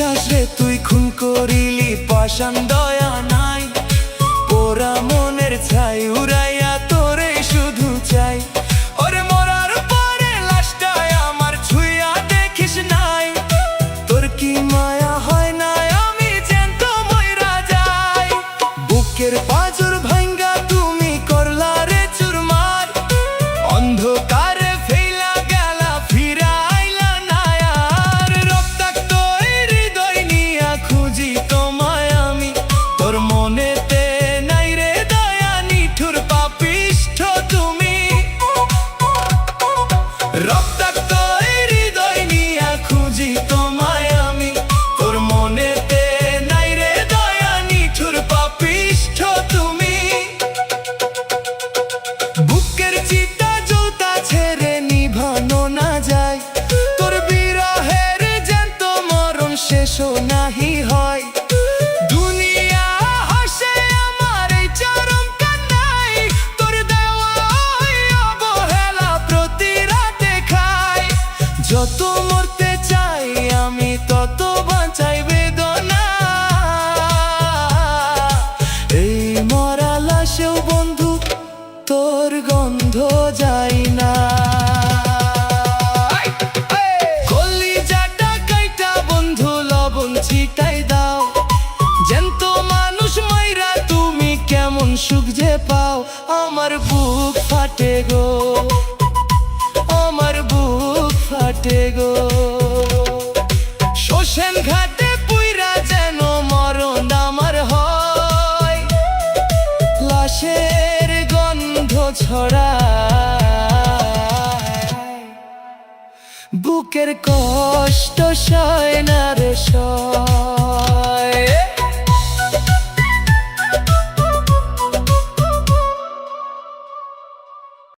নিঃশ্বাস রে তুই খুন করিলি পাষাণ দয়া নাই পোড়া মনের ছাই উড়াইয়া তোরে শুধু চাই ওরে মরার পরে লাশটাই আমার ছুঁইয়া দেখিস নাই তোর কি মায়া হয় না আমি জ্যান্ত মইরা যাই বুকের পাঁজর ভাঙ্গা তুমি করলা রে চুরমার অন্ধকারে ফেলা গেলা ফিরা আইলা না আর রক্তাক্ত এই হৃদয় নিয়া খুঁজি তোমায় আমি তোর মনেতে নাই রে দয়া নিঠুর পাপিষ্ঠ তুমি রক্তাক্ত এই হৃদয় নিয়া খুঁজি তোমায় আমি তোর মনেতে নাই রে দয়া নিঠুর পাপিষ্ঠ তুমি বুকের চিতা জুতা ছেড়ে নিভানো না যায় তোর বিরহের জ্যান্ত মরণ শেষও নাহি হয় দুনিয়া হাসে আমার এই চরম কান্নায় তোর দেওয়া ওই অবহেলা প্রতি রাতে খাই যত মরতে চাই আমি তত বাঁচাই বেদনা এই মরা লাশেও বন্ধু তোর গন্ধ যায় না কলিজাটা কাইটা বন্ধু লবণ ছিটাই দাও জ্যান্ত মানুষ মাইরা তুমি কেমন সুখ যে পাও আমার বুক ফাটে গো আমার বুক ফাটে গো শ্মশান ঘাটে পুইরা যেন মরণ আমার হয় লাশের গন্ধ ছড়ায় বুকের কষ্ট সয় না রে সয়